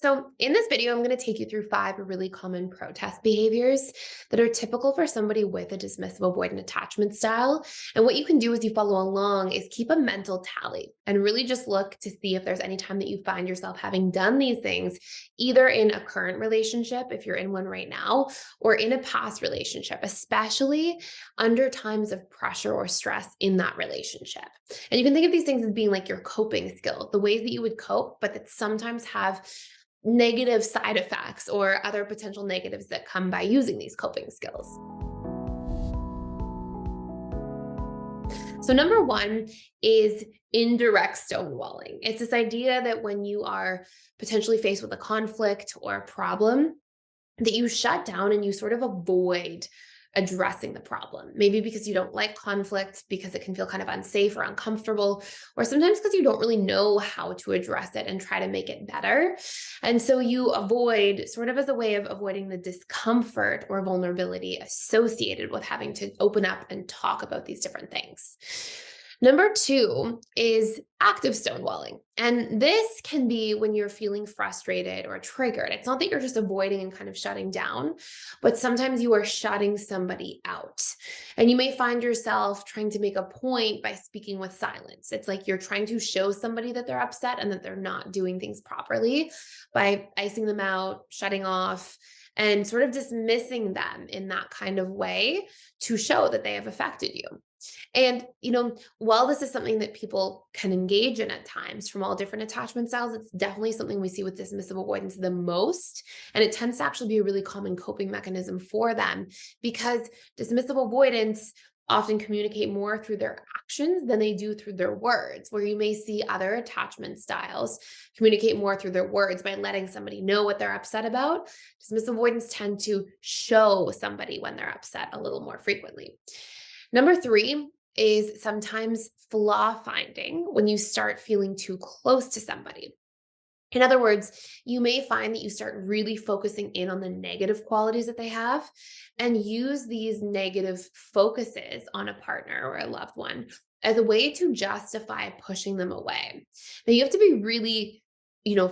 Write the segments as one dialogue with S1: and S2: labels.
S1: So in this video, I'm going to take you through 5 really common protest behaviors that are typical for somebody with a dismissive avoidant attachment style. And what you can do as you follow along is keep a mental tally and really just look to see if there's any time that you find yourself having done these things, either in a current relationship, if you're in one right now, or in a past relationship, especially under times of pressure or stress in that relationship. And you can think of these things as being like your coping skill, the ways that you would cope, but that sometimes have negative side effects or other potential negatives that come by using these coping skills. So number one is indirect stonewalling. It's this idea that when you are potentially faced with a conflict or a problem, that you shut down and you sort of avoid addressing the problem. Maybe because you don't like conflict, because it can feel kind of unsafe or uncomfortable, or sometimes because you don't really know how to address it and try to make it better. And so you avoid, sort of as a way of avoiding the discomfort or vulnerability associated with having to open up and talk about these different things. Number two is active stonewalling. And this can be when you're feeling frustrated or triggered. It's not that you're just avoiding and kind of shutting down, but sometimes you are shutting somebody out. And you may find yourself trying to make a point by speaking with silence. It's like you're trying to show somebody that they're upset and that they're not doing things properly by icing them out, shutting off, and sort of dismissing them in that kind of way to show that they have affected you. And, while this is something that people can engage in at times from all different attachment styles, it's definitely something we see with dismissive avoidance the most. And it tends to actually be a really common coping mechanism for them because dismissive avoidants often communicate more through their actions than they do through their words, where you may see other attachment styles communicate more through their words by letting somebody know what they're upset about. Dismissive avoidants tend to show somebody when they're upset a little more frequently. Number three is sometimes flaw finding when you start feeling too close to somebody. In other words, you may find that you start really focusing in on the negative qualities that they have and use these negative focuses on a partner or a loved one as a way to justify pushing them away. Now, you have to be really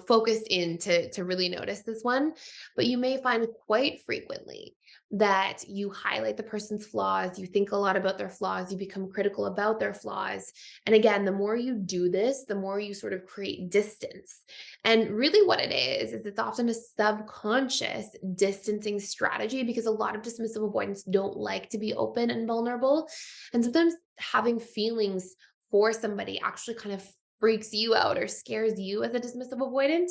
S1: focused in to really notice this one, but you may find quite frequently that you highlight the person's flaws, you think a lot about their flaws, you become critical about their flaws. And again, the more you do this, the more you sort of create distance. And really what it is it's often a subconscious distancing strategy because a lot of dismissive avoidants don't like to be open and vulnerable. And sometimes having feelings for somebody actually kind of freaks you out or scares you as a dismissive avoidant.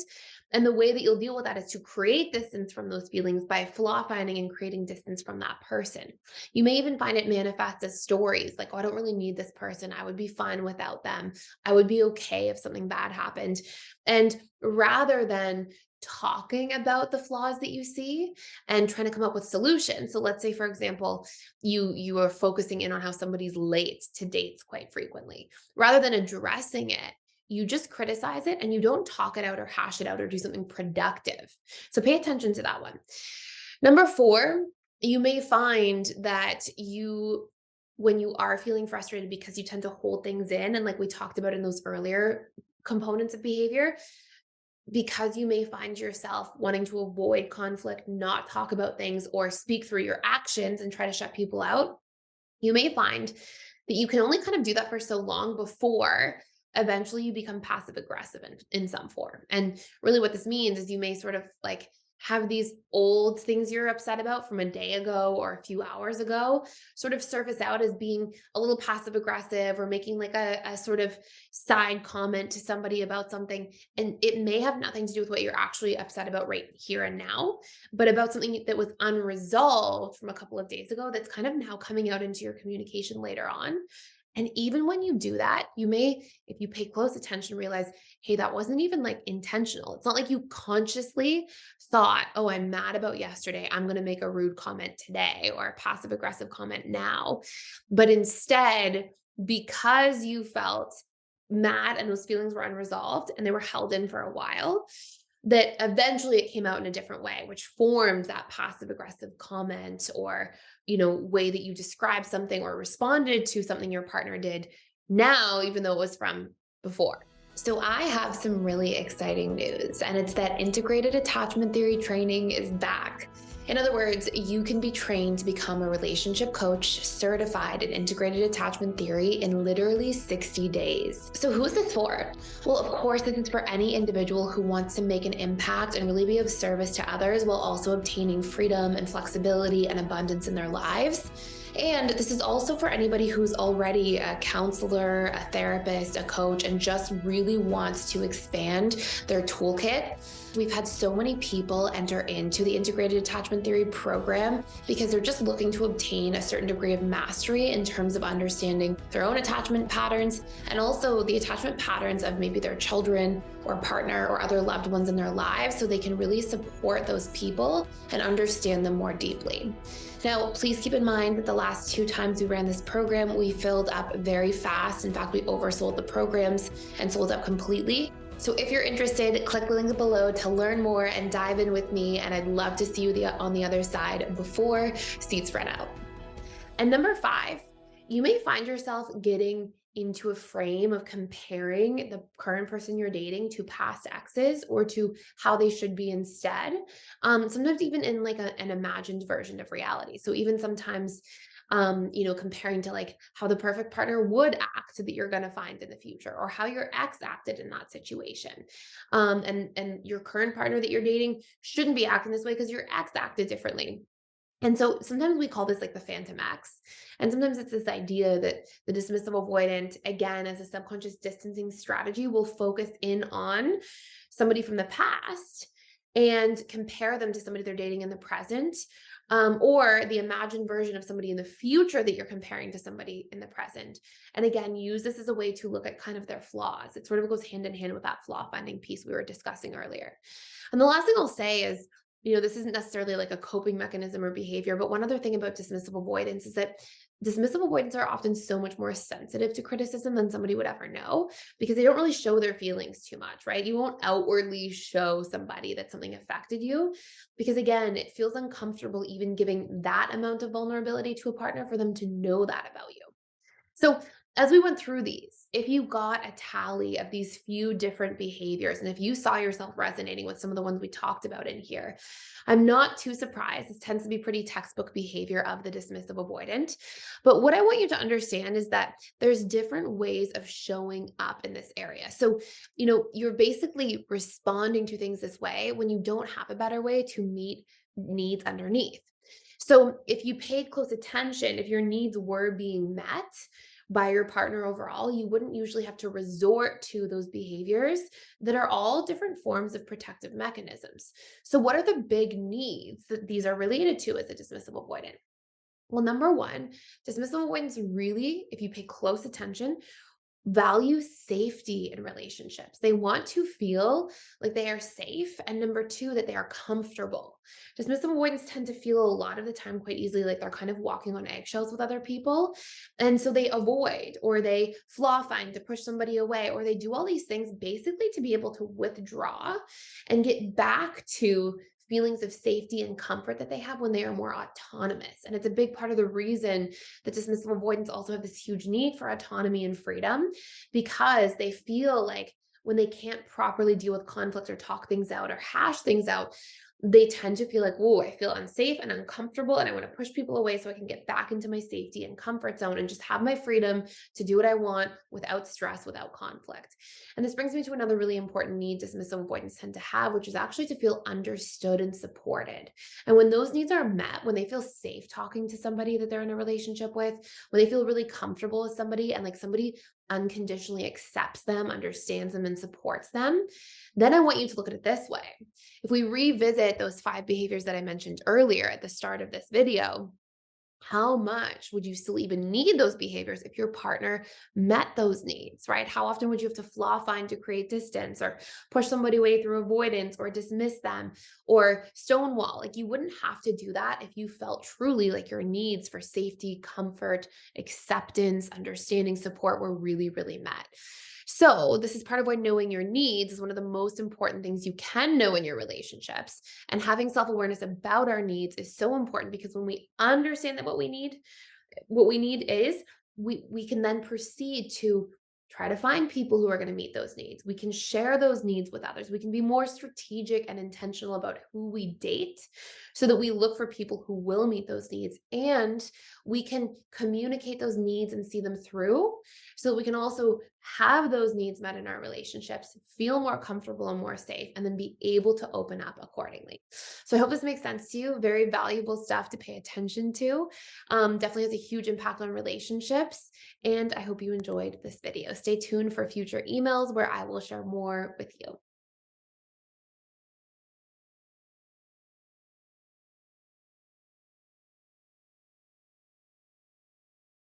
S1: And the way that you'll deal with that is to create distance from those feelings by flaw finding and creating distance from that person. You may even find it manifests as stories like, oh, I don't really need this person. I would be fine without them. I would be okay if something bad happened. And rather than talking about the flaws that you see and trying to come up with solutions. So let's say, for example, you are focusing in on how somebody's late to dates quite frequently. Rather than addressing it, you just criticize it and you don't talk it out or hash it out or do something productive. So pay attention to that one. Number four, you may find that when you are feeling frustrated because you tend to hold things in, and like we talked about in those earlier components of behavior, because you may find yourself wanting to avoid conflict, not talk about things, or speak through your actions and try to shut people out, you may find that you can only kind of do that for so long before eventually you become passive aggressive in some form. And really what this means is you may sort of like have these old things you're upset about from a day ago or a few hours ago sort of surface out as being a little passive aggressive or making like a sort of side comment to somebody about something. And it may have nothing to do with what you're actually upset about right here and now, but about something that was unresolved from a couple of days ago that's kind of now coming out into your communication later on. And even when you do that, you may, if you pay close attention, realize, hey, that wasn't even like intentional. It's not like you consciously thought, oh, I'm mad about yesterday. I'm going to make a rude comment today or a passive aggressive comment now. But instead, because you felt mad and those feelings were unresolved and they were held in for a while, that eventually it came out in a different way, which formed that passive aggressive comment or, way that you described something or responded to something your partner did now, even though it was from before. So I have some really exciting news, and it's that integrated attachment theory training is back. In other words, you can be trained to become a relationship coach certified in integrated attachment theory in literally 60 days. So who's this for? Well, of course, this is for any individual who wants to make an impact and really be of service to others while also obtaining freedom and flexibility and abundance in their lives. And this is also for anybody who's already a counselor, a therapist, a coach, and just really wants to expand their toolkit. We've had so many people enter into the integrated attachment theory program because they're just looking to obtain a certain degree of mastery in terms of understanding their own attachment patterns and also the attachment patterns of maybe their children or partner or other loved ones in their lives, so they can really support those people and understand them more deeply. Now, please keep in mind that the last 2 times we ran this program, we filled up very fast. In fact, we oversold the programs and sold out completely. So if you're interested, click the link below to learn more and dive in with me. And I'd love to see you on the other side before seats run out. And number 5, you may find yourself getting into a frame of comparing the current person you're dating to past exes or to how they should be instead. Sometimes even in like an imagined version of reality. So even sometimes, comparing to like how the perfect partner would act that you're going to find in the future, or how your ex acted in that situation. And your current partner that you're dating shouldn't be acting this way because your ex acted differently. And so sometimes we call this like the phantom X. And sometimes it's this idea that the dismissive avoidant, again, as a subconscious distancing strategy, will focus in on somebody from the past and compare them to somebody they're dating in the present, or the imagined version of somebody in the future that you're comparing to somebody in the present. And again, use this as a way to look at kind of their flaws. It sort of goes hand in hand with that flaw finding piece we were discussing earlier. And the last thing I'll say is, this isn't necessarily like a coping mechanism or behavior, but one other thing about dismissive avoidance is that dismissive avoidants are often so much more sensitive to criticism than somebody would ever know because they don't really show their feelings too much, right? You won't outwardly show somebody that something affected you because, again, it feels uncomfortable even giving that amount of vulnerability to a partner for them to know that about you. So, as we went through these, if you got a tally of these few different behaviors, and if you saw yourself resonating with some of the ones we talked about in here, I'm not too surprised. This tends to be pretty textbook behavior of the dismissive avoidant. But what I want you to understand is that there's different ways of showing up in this area. So, you're basically responding to things this way when you don't have a better way to meet needs underneath. So if you paid close attention, if your needs were being met by your partner overall, you wouldn't usually have to resort to those behaviors that are all different forms of protective mechanisms. So what are the big needs that these are related to as a dismissive avoidant? Well, number 1, dismissive avoidants really, if you pay close attention, value safety in relationships. They want to feel like they are safe. And number 2, that they are comfortable. Dismissive avoidants tend to feel a lot of the time quite easily like they're kind of walking on eggshells with other people. And so they avoid or they flaw find to push somebody away, or they do all these things basically to be able to withdraw and get back to feelings of safety and comfort that they have when they are more autonomous. And it's a big part of the reason that dismissive avoidants also have this huge need for autonomy and freedom, because they feel like when they can't properly deal with conflict or talk things out or hash things out, they tend to feel like, oh, I feel unsafe and uncomfortable, and I want to push people away so I can get back into my safety and comfort zone and just have my freedom to do what I want without stress, without conflict. And this brings me to another really important need dismissive avoidants tend to have, which is actually to feel understood and supported. And when those needs are met, when they feel safe talking to somebody that they're in a relationship with, when they feel really comfortable with somebody and like somebody unconditionally accepts them, understands them, and supports them, then I want you to look at it this way. If we revisit those 5 behaviors that I mentioned earlier at the start of this video, how much would you still even need those behaviors if your partner met those needs, right? How often would you have to flaw find to create distance, or push somebody away through avoidance, or dismiss them, or stonewall? Like, you wouldn't have to do that if you felt truly like your needs for safety, comfort, acceptance, understanding, support were really, really met. So this is part of why knowing your needs is one of the most important things you can know in your relationships. And having self-awareness about our needs is so important, because when we understand that what we need is, we can then proceed to try to find people who are going to meet those needs. We can share those needs with others. We can be more strategic and intentional about who we date so that we look for people who will meet those needs. And we can communicate those needs and see them through so that we can also have those needs met in our relationships, feel more comfortable and more safe, and then be able to open up accordingly. So I hope this makes sense to you. Very valuable stuff to pay attention to. Definitely has a huge impact on relationships. And I hope you enjoyed this video. Stay tuned for future emails where I will share more with you.